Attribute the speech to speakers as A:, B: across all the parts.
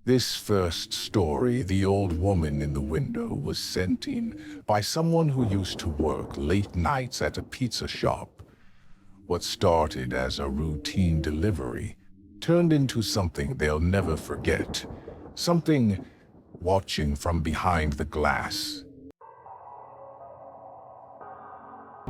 A: This first story, the old woman in the window was sent in by someone who used to work late nights at a pizza shop. What started as a routine delivery turned into something they'll never forget. Something watching from behind the glass.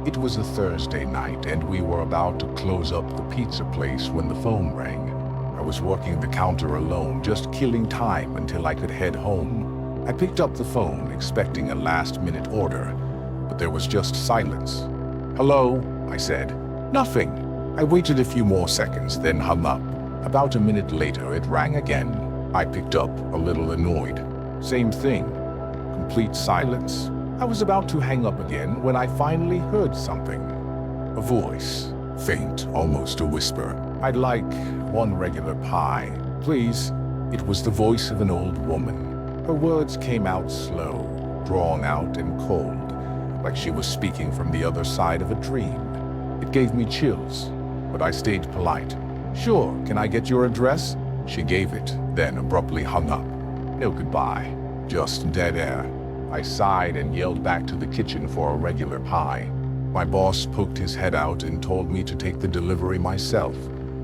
A: It was a Thursday night and we were about to close up the pizza place when the phone rang. I was working the counter alone, just killing time until I could head home. I picked up the phone, expecting a last-minute order, but there was just silence. "Hello," I said. "Nothing." I waited a few more seconds, then hung up. About a minute later, it rang again. I picked up, a little annoyed. Same thing. Complete silence. I was about to hang up again when I finally heard something. A voice. Faint, almost a whisper. "I'd like one regular pie, please." It was the voice of an old woman. Her words came out slow, drawn out and cold, like she was speaking from the other side of a dream. It gave me chills, but I stayed polite. "Sure, can I get your address?" She gave it, then abruptly hung up. No goodbye, just dead air. I sighed and yelled back to the kitchen for a regular pie. My boss poked his head out and told me to take the delivery myself,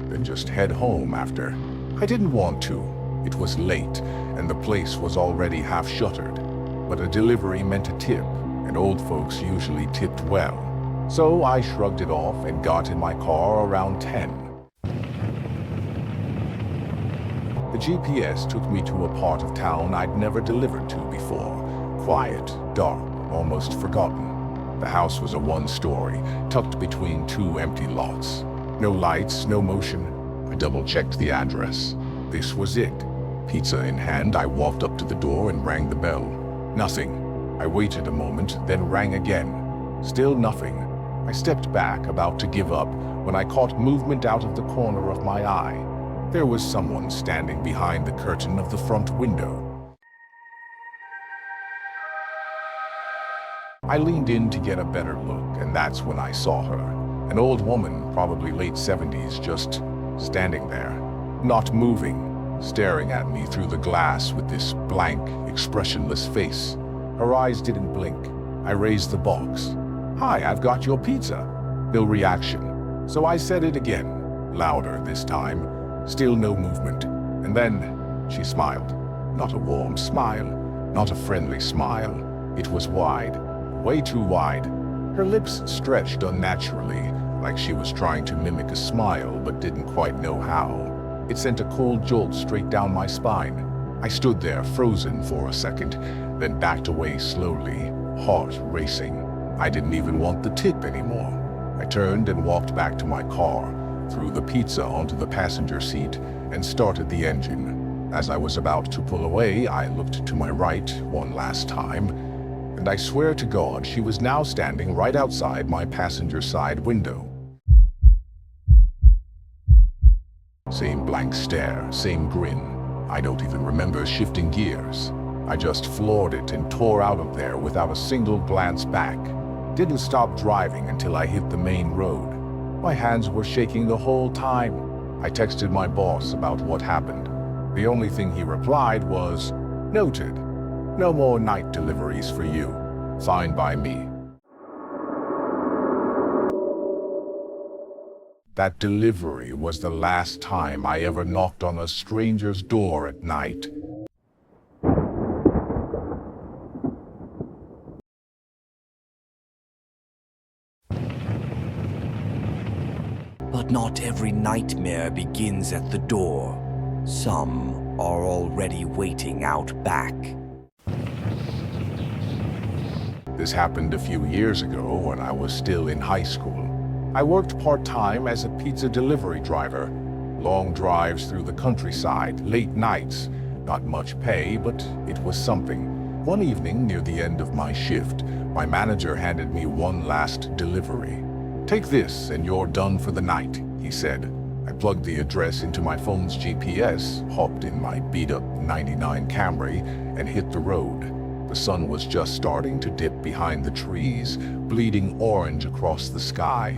A: then just head home after. I didn't want to. It was late, and the place was already half-shuttered. But a delivery meant a tip, and old folks usually tipped well. So I shrugged it off and got in my car around 10. The GPS took me to a part of town I'd never delivered to before. Quiet, dark, almost forgotten. The house was a one-story, tucked between two empty lots. No lights, no motion. I double-checked the address. This was it. Pizza in hand, I walked up to the door and rang the bell. Nothing. I waited a moment, then rang again. Still nothing. I stepped back, about to give up, when I caught movement out of the corner of my eye. There was someone standing behind the curtain of the front window. I leaned in to get a better look, and that's when I saw her. An old woman, probably late 70s, just standing there, not moving, staring at me through the glass with this blank, expressionless face. Her eyes didn't blink. I raised the box. "Hi, I've got your pizza." No reaction. So I said it again, louder this time. Still no movement. And then she smiled. Not a warm smile, not a friendly smile. It was wide. Way too wide. Her lips stretched unnaturally, like she was trying to mimic a smile but didn't quite know how. It sent a cold jolt straight down my spine. I stood there, frozen for a second, then backed away slowly, heart racing. I didn't even want the tip anymore. I turned and walked back to my car, threw the pizza onto the passenger seat, and started the engine. As I was about to pull away, I looked to my right one last time, and I swear to God she was now standing right outside my passenger side window. Same blank stare, same grin. I don't even remember shifting gears. I just floored it and tore out of there without a single glance back. Didn't stop driving until I hit the main road. My hands were shaking the whole time. I texted my boss about what happened. The only thing he replied was, "Noted. No more night deliveries for you. Fine by me." That delivery was the last time I ever knocked on a stranger's door at night.
B: But not every nightmare begins at the door. Some are already waiting out back.
A: This happened a few years ago when I was still in high school. I worked part-time as a pizza delivery driver. Long drives through the countryside, late nights. Not much pay, but it was something. One evening, near the end of my shift, my manager handed me one last delivery. "Take this and you're done for the night," he said. I plugged the address into my phone's GPS, hopped in my beat-up '99 Camry, and hit the road. The sun was just starting to dip behind the trees, bleeding orange across the sky.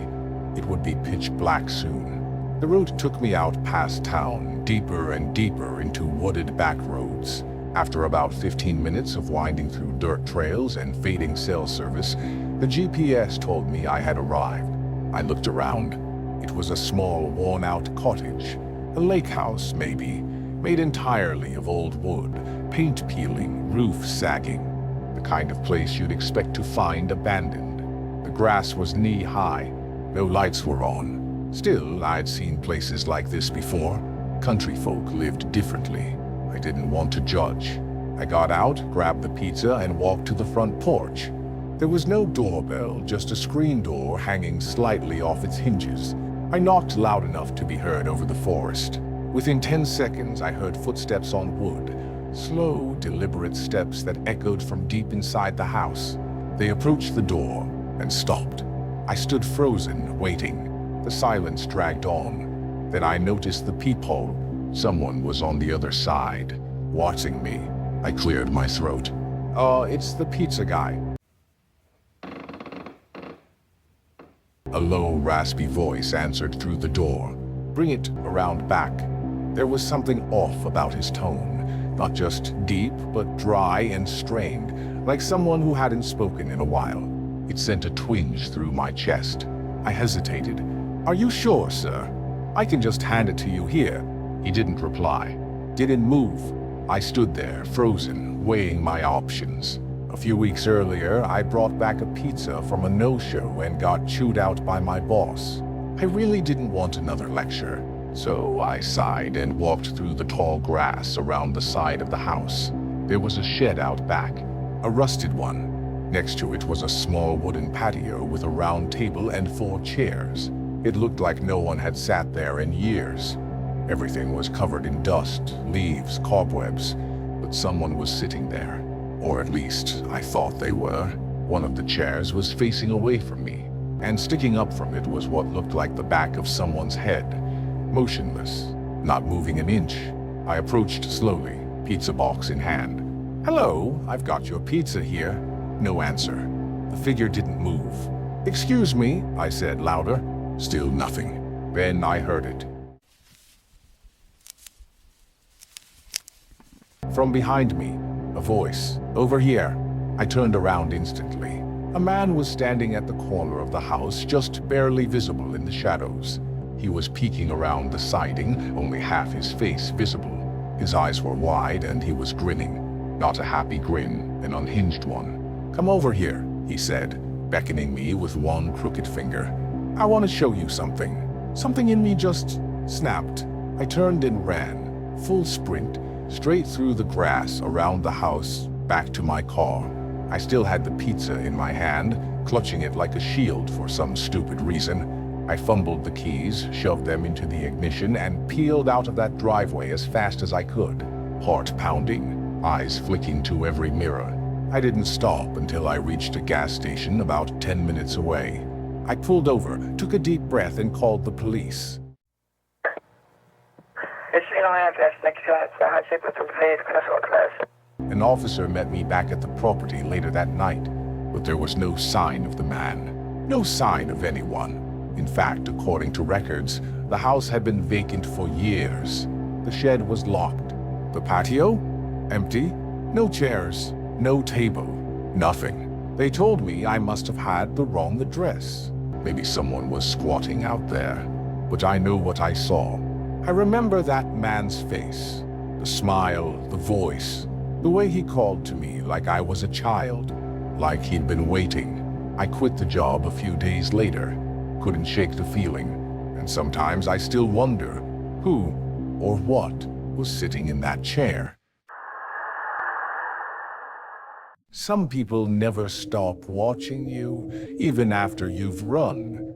A: It would be pitch black soon. The route took me out past town, deeper and deeper into wooded back roads. After about 15 minutes of winding through dirt trails and fading cell service, the GPS told me I had arrived. I looked around. It was a small, worn-out cottage. A lake house, maybe, made entirely of old wood, paint peeling, roof sagging. The kind of place you'd expect to find abandoned. The grass was knee-high. No lights were on. Still, I'd seen places like this before. Country folk lived differently. I didn't want to judge. I got out, grabbed the pizza, and walked to the front porch. There was no doorbell, just a screen door hanging slightly off its hinges. I knocked loud enough to be heard over the forest. Within 10 seconds, I heard footsteps on wood. Slow, deliberate steps that echoed from deep inside the house. They approached the door and stopped. I stood frozen, waiting. The silence dragged on. Then I noticed the peephole. Someone was on the other side, watching me. I cleared my throat. It's the pizza guy. A low, raspy voice answered through the door. Bring it around back. There was something off about his tone. Not just deep, but dry and strained, like someone who hadn't spoken in a while. It sent a twinge through my chest. I hesitated. Are you sure, sir? I can just hand it to you here. He didn't reply. Didn't move. I stood there, frozen, weighing my options. A few weeks earlier, I brought back a pizza from a no-show and got chewed out by my boss. I really didn't want another lecture, so I sighed and walked through the tall grass around the side of the house. There was a shed out back, a rusted one. Next to it was a small wooden patio with a round table and 4 chairs. It looked like no one had sat there in years. Everything was covered in dust, leaves, cobwebs, but someone was sitting there. Or at least, I thought they were. One of the chairs was facing away from me, and sticking up from it was what looked like the back of someone's head. Motionless, not moving an inch. I approached slowly, pizza box in hand. Hello, I've got your pizza here. No answer. The figure didn't move. Excuse me, I said louder. Still nothing. Then I heard it. From behind me, a voice. Over here. I turned around instantly. A man was standing at the corner of the house, just barely visible in the shadows. He was peeking around the siding, only half his face visible. His eyes were wide and he was grinning. Not a happy grin, an unhinged one. Come over here, he said, beckoning me with one crooked finger. I want to show you something. Something in me just snapped. I turned and ran, full sprint, straight through the grass, around the house, back to my car. I still had the pizza in my hand, clutching it like a shield for some stupid reason. I fumbled the keys, shoved them into the ignition, and peeled out of that driveway as fast as I could. Heart pounding, eyes flicking to every mirror. I didn't stop until I reached a gas station about 10 minutes away. I pulled over, took a deep breath, and called the police. An officer met me back at the property later that night, but there was no sign of the man. No sign of anyone. In fact, according to records, the house had been vacant for years. The shed was locked. The patio? Empty. No chairs. No table. Nothing. They told me I must have had the wrong address. Maybe someone was squatting out there. But I know what I saw. I remember that man's face. The smile, the voice. The way he called to me like I was a child. Like he'd been waiting. I quit the job a few days later. Couldn't shake the feeling. And sometimes I still wonder who or what was sitting in that chair. Some people never stop watching you, even after you've run.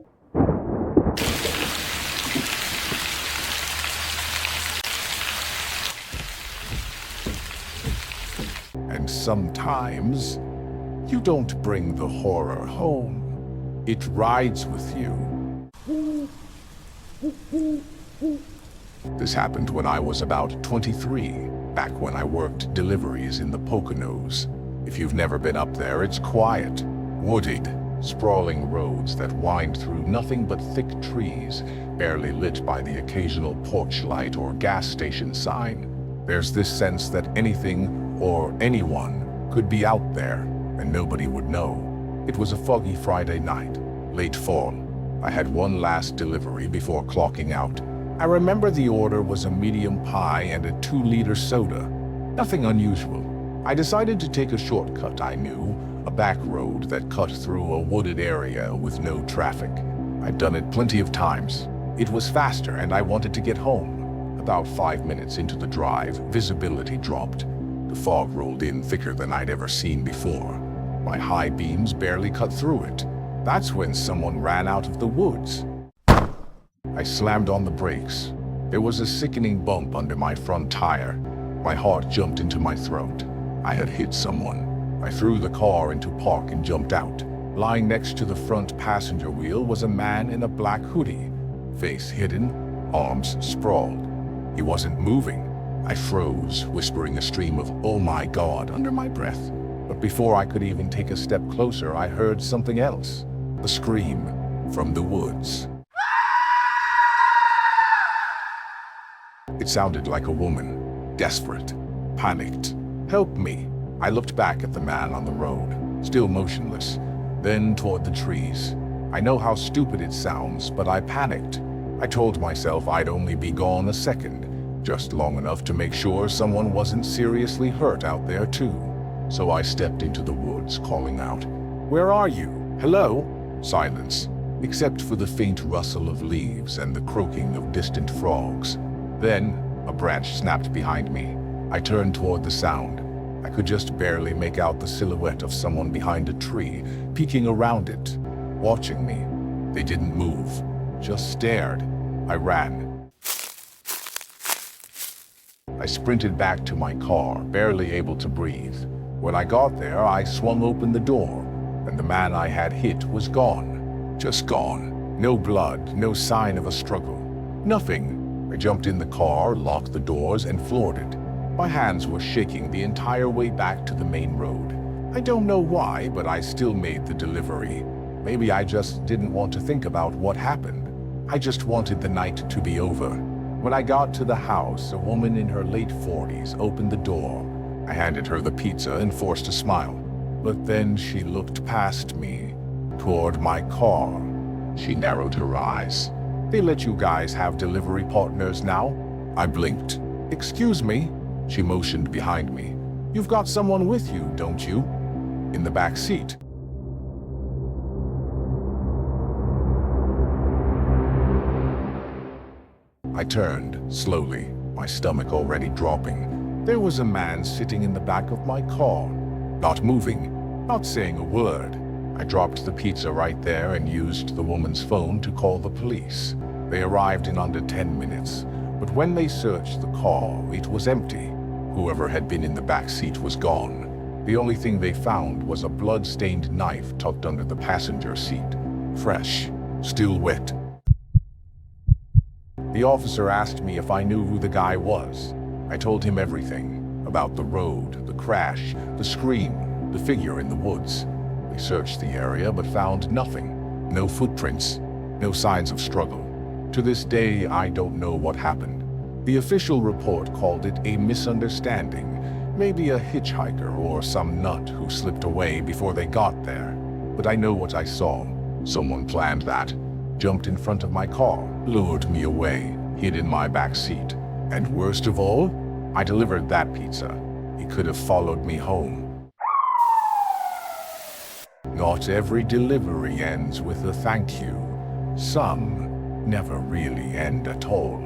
A: And sometimes, you don't bring the horror home. It rides with you. This happened when I was about 23, back when I worked deliveries in the Poconos. If you've never been up there, it's quiet, wooded, Sprawling roads that wind through nothing but thick trees, barely lit by the occasional porch light or gas station sign. There's this sense that anything or anyone could be out there, and nobody would know. It was a foggy Friday night, late fall. I had one last delivery before clocking out. I remember the order was a medium pie and a 2-liter soda. Nothing unusual. I decided to take a shortcut I knew, a back road that cut through a wooded area with no traffic. I'd done it plenty of times. It was faster and I wanted to get home. About 5 minutes into the drive, visibility dropped. The fog rolled in thicker than I'd ever seen before. My high beams barely cut through it. That's when someone ran out of the woods. I slammed on the brakes. There was a sickening bump under my front tire. My heart jumped into my throat. I had hit someone. I threw the car into park and jumped out. Lying next to the front passenger wheel was a man in a black hoodie, face hidden, arms sprawled. He wasn't moving. I froze, whispering a stream of "Oh my God" under my breath. But before I could even take a step closer, I heard something else. A scream from the woods. It sounded like a woman, desperate, panicked. "Help me!" I looked back at the man on the road, still motionless, then toward the trees. I know how stupid it sounds, but I panicked. I told myself I'd only be gone a second, just long enough to make sure someone wasn't seriously hurt out there too. So I stepped into the woods, calling out, "Where are you? Hello?" Silence, except for the faint rustle of leaves and the croaking of distant frogs. Then, a branch snapped behind me. I turned toward the sound. I could just barely make out the silhouette of someone behind a tree, peeking around it, watching me. They didn't move, just stared. I ran. I sprinted back to my car, barely able to breathe. When I got there, I swung open the door, and the man I had hit was gone. Just gone. No blood, no sign of a struggle. Nothing. I jumped in the car, locked the doors, and floored it. My hands were shaking the entire way back to the main road. I don't know why, but I still made the delivery. Maybe I just didn't want to think about what happened. I just wanted the night to be over. When I got to the house, a woman in her late 40s opened the door. I handed her the pizza and forced a smile. But then she looked past me, toward my car. She narrowed her eyes. "They let you guys have delivery partners now?" I blinked. "Excuse me?" She motioned behind me. "You've got someone with you, don't you? In the back seat." I turned, slowly, my stomach already dropping. There was a man sitting in the back of my car, not moving, not saying a word. I dropped the pizza right there and used the woman's phone to call the police. They arrived in under 10 minutes, but when they searched the car, it was empty. Whoever had been in the back seat was gone. The only thing they found was a blood-stained knife tucked under the passenger seat. Fresh, still wet. The officer asked me if I knew who the guy was. I told him everything, about the road, the crash, the scream, the figure in the woods. They searched the area but found nothing. No footprints, no signs of struggle. To this day, I don't know what happened. The official report called it a misunderstanding, maybe a hitchhiker or some nut who slipped away before they got there. But I know what I saw. Someone planned that, jumped in front of my car, lured me away, hid in my back seat. And worst of all, I delivered that pizza. He could have followed me home. Not every delivery ends with a thank you. Some never really end at all.